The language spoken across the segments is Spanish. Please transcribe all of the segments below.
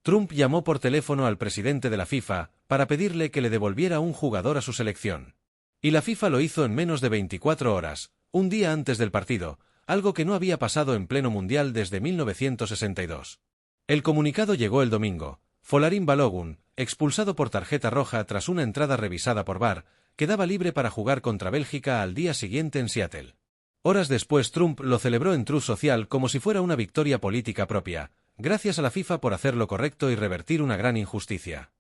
Trump llamó por teléfono al presidente de la FIFA para pedirle que le devolviera un jugador a su selección. Y la FIFA lo hizo en menos de 24 horas, un día antes del partido, algo que no había pasado en pleno mundial desde 1962. El comunicado llegó el domingo. Folarin Balogun, expulsado por tarjeta roja tras una entrada revisada por VAR, quedaba libre para jugar contra Bélgica al día siguiente en Seattle. Horas después Trump lo celebró en Truth Social como si fuera una victoria política propia, gracias a la FIFA por hacer lo correcto y revertir una gran injusticia.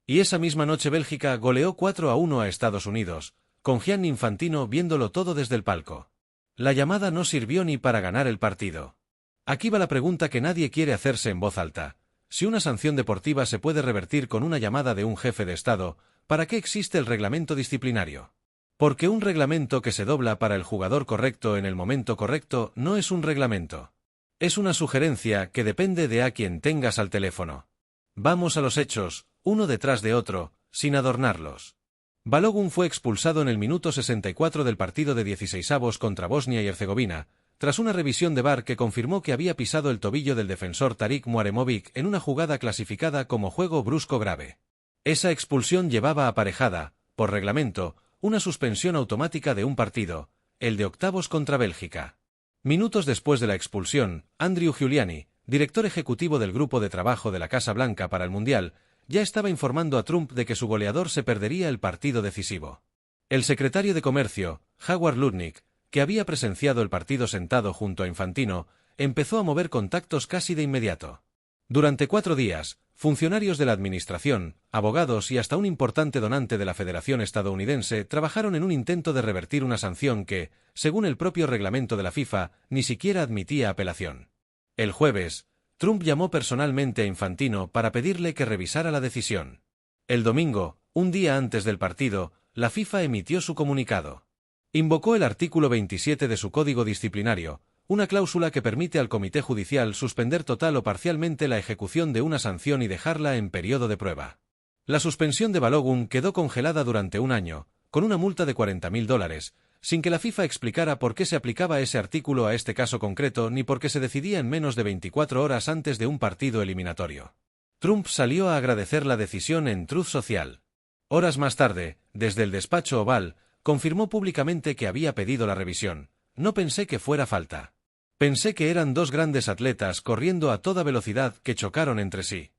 Y esa misma noche Bélgica goleó 4-1 a Estados Unidos, con Gianni Infantino viéndolo todo desde el palco. La llamada no sirvió ni para ganar el partido. Aquí va la pregunta que nadie quiere hacerse en voz alta. Si una sanción deportiva se puede revertir con una llamada de un jefe de Estado, ¿para qué existe el reglamento disciplinario? Porque un reglamento que se dobla para el jugador correcto en el momento correcto no es un reglamento. Es una sugerencia que depende de a quien tengas al teléfono. Vamos a los hechos, uno detrás de otro, sin adornarlos. Balogun fue expulsado en el minuto 64 del partido de 16avos contra Bosnia y Herzegovina, tras una revisión de VAR que confirmó que había pisado el tobillo del defensor Tarik Muaremovic en una jugada clasificada como juego brusco grave. Esa expulsión llevaba aparejada, por reglamento, una suspensión automática de un partido, el de octavos contra Bélgica. Minutos después de la expulsión, Andrew Giuliani, director ejecutivo del grupo de trabajo de la Casa Blanca para el Mundial, ya estaba informando a Trump de que su goleador se perdería el partido decisivo. El secretario de Comercio, Howard Lutnick, que había presenciado el partido sentado junto a Infantino, empezó a mover contactos casi de inmediato. Durante 4 días, funcionarios de la administración, abogados y hasta un importante donante de la Federación estadounidense trabajaron en un intento de revertir una sanción que, según el propio reglamento de la FIFA, ni siquiera admitía apelación. El jueves, Trump llamó personalmente a Infantino para pedirle que revisara la decisión. El domingo, un día antes del partido, la FIFA emitió su comunicado. Invocó el artículo 27 de su Código Disciplinario, una cláusula que permite al Comité Judicial suspender total o parcialmente la ejecución de una sanción y dejarla en periodo de prueba. La suspensión de Balogun quedó congelada durante un año, con una multa de $40.000, sin que la FIFA explicara por qué se aplicaba ese artículo a este caso concreto ni por qué se decidía en menos de 24 horas antes de un partido eliminatorio. Trump salió a agradecer la decisión en Truth Social. Horas más tarde, desde el despacho Oval, confirmó públicamente que había pedido la revisión. No pensé que fuera falta. Pensé que eran dos grandes atletas corriendo a toda velocidad que chocaron entre sí.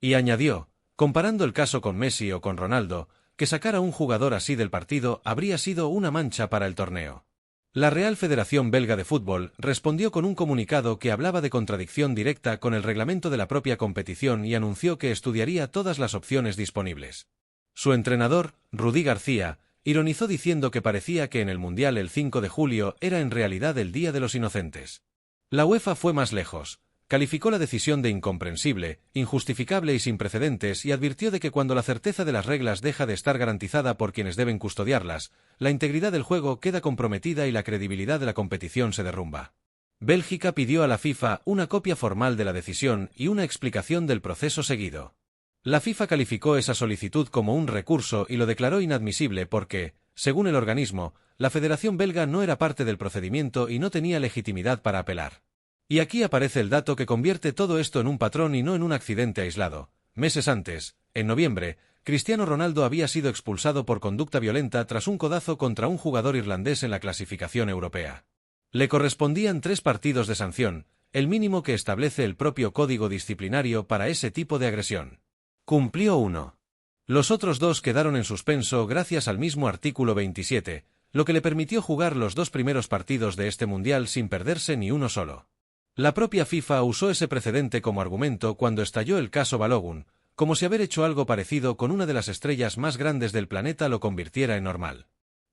Y añadió, comparando el caso con Messi o con Ronaldo, que sacar a un jugador así del partido habría sido una mancha para el torneo. La Real Federación Belga de Fútbol respondió con un comunicado que hablaba de contradicción directa con el reglamento de la propia competición y anunció que estudiaría todas las opciones disponibles. Su entrenador, Rudi García, ironizó diciendo que parecía que en el Mundial el 5 de julio era en realidad el Día de los Inocentes. La UEFA fue más lejos. Calificó la decisión de incomprensible, injustificable y sin precedentes y advirtió de que cuando la certeza de las reglas deja de estar garantizada por quienes deben custodiarlas, la integridad del juego queda comprometida y la credibilidad de la competición se derrumba. Bélgica pidió a la FIFA una copia formal de la decisión y una explicación del proceso seguido. La FIFA calificó esa solicitud como un recurso y lo declaró inadmisible porque, según el organismo, la Federación Belga no era parte del procedimiento y no tenía legitimidad para apelar. Y aquí aparece el dato que convierte todo esto en un patrón y no en un accidente aislado. Meses antes, en noviembre, Cristiano Ronaldo había sido expulsado por conducta violenta tras un codazo contra un jugador irlandés en la clasificación europea. Le correspondían 3 partidos de sanción, el mínimo que establece el propio código disciplinario para ese tipo de agresión. Cumplió 1. Los otros 2 quedaron en suspenso gracias al mismo artículo 27, lo que le permitió jugar los 2 primeros partidos de este mundial sin perderse ni uno solo. La propia FIFA usó ese precedente como argumento cuando estalló el caso Balogun, como si haber hecho algo parecido con una de las estrellas más grandes del planeta lo convirtiera en normal.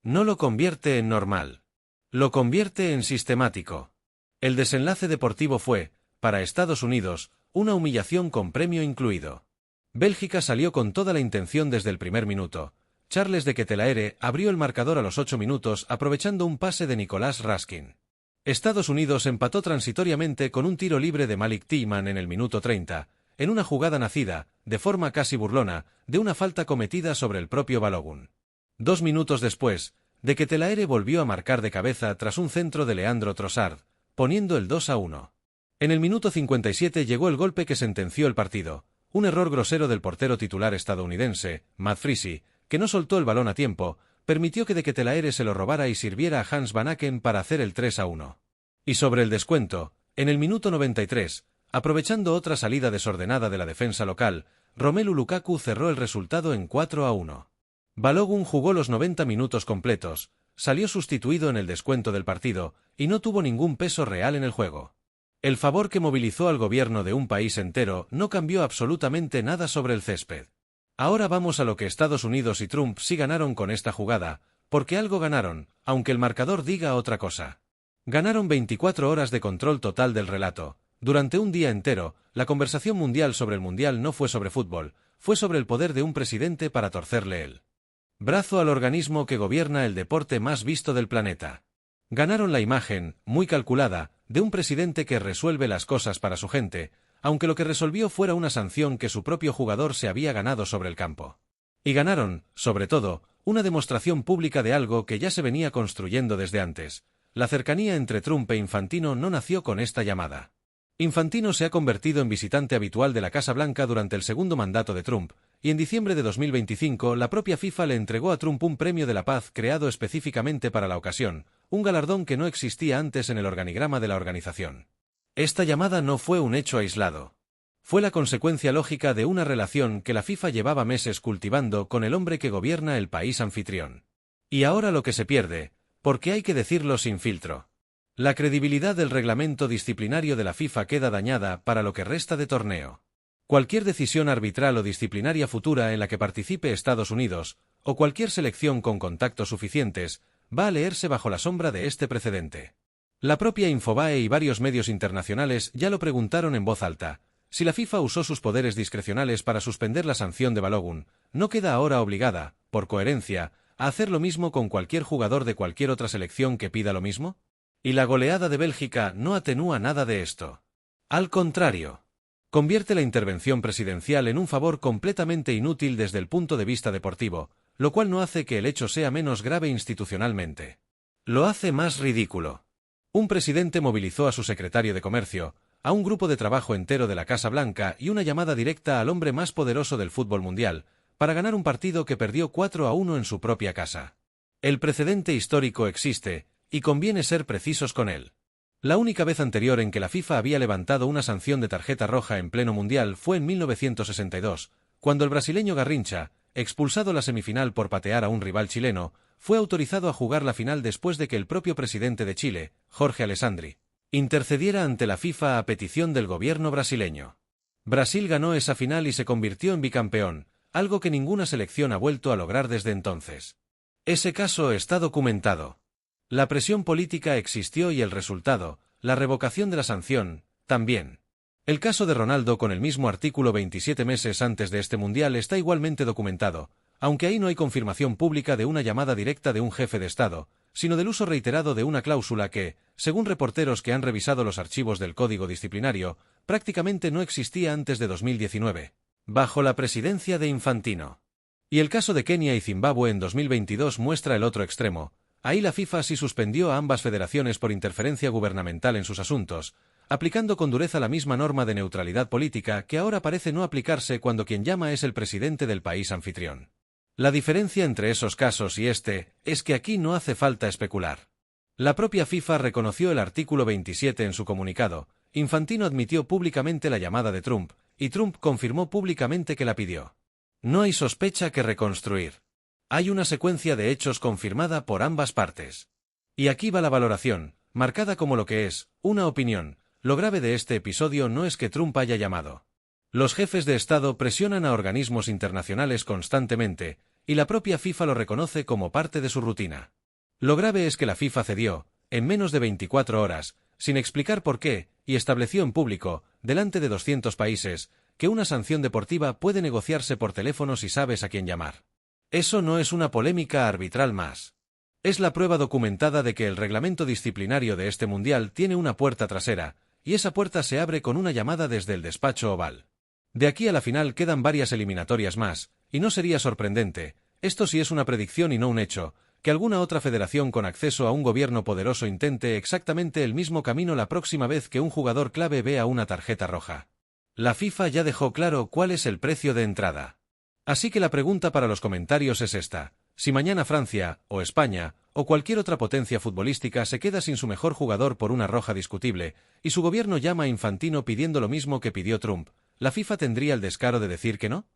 No lo convierte en normal. Lo convierte en sistemático. El desenlace deportivo fue, para Estados Unidos, una humillación con premio incluido. Bélgica salió con toda la intención desde el primer minuto. Charles de Ketelaere abrió el marcador a los 8 minutos aprovechando un pase de Nicolás Raskin. Estados Unidos empató transitoriamente con un tiro libre de Malik Tillman en el minuto 30, en una jugada nacida, de forma casi burlona, de una falta cometida sobre el propio Balogun. 2 minutos después, de Ketelaere volvió a marcar de cabeza tras un centro de Leandro Trossard, poniendo el 2-1. En el minuto 57 llegó el golpe que sentenció el partido, un error grosero del portero titular estadounidense, Matt Freese, que no soltó el balón a tiempo, permitió que De Ketelaere se lo robara y sirviera a Hans Van Aken para hacer el 3-1. Y sobre el descuento, en el minuto 93, aprovechando otra salida desordenada de la defensa local, Romelu Lukaku cerró el resultado en 4-1. Balogun jugó los 90 minutos completos, salió sustituido en el descuento del partido, y no tuvo ningún peso real en el juego. El favor que movilizó al gobierno de un país entero no cambió absolutamente nada sobre el césped. Ahora vamos a lo que Estados Unidos y Trump sí ganaron con esta jugada, porque algo ganaron, aunque el marcador diga otra cosa. Ganaron 24 horas de control total del relato. Durante un día entero, la conversación mundial sobre el mundial no fue sobre fútbol, fue sobre el poder de un presidente para torcerle el brazo al organismo que gobierna el deporte más visto del planeta. Ganaron la imagen, muy calculada, de un presidente que resuelve las cosas para su gente, aunque lo que resolvió fuera una sanción que su propio jugador se había ganado sobre el campo. Y ganaron, sobre todo, una demostración pública de algo que ya se venía construyendo desde antes. La cercanía entre Trump e Infantino no nació con esta llamada. Infantino se ha convertido en visitante habitual de la Casa Blanca durante el segundo mandato de Trump, y en diciembre de 2025 la propia FIFA le entregó a Trump un premio de la paz creado específicamente para la ocasión, un galardón que no existía antes en el organigrama de la organización. Esta llamada no fue un hecho aislado. Fue la consecuencia lógica de una relación que la FIFA llevaba meses cultivando con el hombre que gobierna el país anfitrión. Y ahora lo que se pierde, porque hay que decirlo sin filtro. La credibilidad del reglamento disciplinario de la FIFA queda dañada para lo que resta de torneo. Cualquier decisión arbitral o disciplinaria futura en la que participe Estados Unidos, o cualquier selección con contactos suficientes, va a leerse bajo la sombra de este precedente. La propia Infobae y varios medios internacionales ya lo preguntaron en voz alta. Si la FIFA usó sus poderes discrecionales para suspender la sanción de Balogun, ¿no queda ahora obligada, por coherencia, a hacer lo mismo con cualquier jugador de cualquier otra selección que pida lo mismo? Y la goleada de Bélgica no atenúa nada de esto. Al contrario, convierte la intervención presidencial en un favor completamente inútil desde el punto de vista deportivo, lo cual no hace que el hecho sea menos grave institucionalmente. Lo hace más ridículo. Un presidente movilizó a su secretario de Comercio, a un grupo de trabajo entero de la Casa Blanca y una llamada directa al hombre más poderoso del fútbol mundial, para ganar un partido que perdió 4-1 en su propia casa. El precedente histórico existe, y conviene ser precisos con él. La única vez anterior en que la FIFA había levantado una sanción de tarjeta roja en pleno mundial fue en 1962, cuando el brasileño Garrincha, expulsado la semifinal por patear a un rival chileno, fue autorizado a jugar la final después de que el propio presidente de Chile, Jorge Alessandri, intercediera ante la FIFA a petición del gobierno brasileño. Brasil ganó esa final y se convirtió en bicampeón, algo que ninguna selección ha vuelto a lograr desde entonces. Ese caso está documentado. La presión política existió y el resultado, la revocación de la sanción, también. El caso de Ronaldo con el mismo artículo 27 meses antes de este mundial está igualmente documentado, aunque ahí no hay confirmación pública de una llamada directa de un jefe de Estado, sino del uso reiterado de una cláusula que, según reporteros que han revisado los archivos del Código Disciplinario, prácticamente no existía antes de 2019, bajo la presidencia de Infantino. Y el caso de Kenia y Zimbabue en 2022 muestra el otro extremo. Ahí la FIFA sí suspendió a ambas federaciones por interferencia gubernamental en sus asuntos, aplicando con dureza la misma norma de neutralidad política que ahora parece no aplicarse cuando quien llama es el presidente del país anfitrión. La diferencia entre esos casos y este es que aquí no hace falta especular. La propia FIFA reconoció el artículo 27 en su comunicado, Infantino admitió públicamente la llamada de Trump, y Trump confirmó públicamente que la pidió. No hay sospecha que reconstruir. Hay una secuencia de hechos confirmada por ambas partes. Y aquí va la valoración, marcada como lo que es, una opinión. Lo grave de este episodio no es que Trump haya llamado. Los jefes de Estado presionan a organismos internacionales constantemente, y la propia FIFA lo reconoce como parte de su rutina. Lo grave es que la FIFA cedió, en menos de 24 horas, sin explicar por qué, y estableció en público, delante de 200 países, que una sanción deportiva puede negociarse por teléfono si sabes a quién llamar. Eso no es una polémica arbitral más. Es la prueba documentada de que el reglamento disciplinario de este mundial tiene una puerta trasera, y esa puerta se abre con una llamada desde el despacho oval. De aquí a la final quedan varias eliminatorias más, y no sería sorprendente, esto sí es una predicción y no un hecho, que que alguna otra federación con acceso a un gobierno poderoso intente exactamente el mismo camino la próxima vez que un jugador clave vea una tarjeta roja. La FIFA ya dejó claro cuál es el precio de entrada. Así que la pregunta para los comentarios es esta: si mañana Francia, o España, o cualquier otra potencia futbolística se queda sin su mejor jugador por una roja discutible, y su gobierno llama a Infantino pidiendo lo mismo que pidió Trump, ¿la FIFA tendría el descaro de decir que no?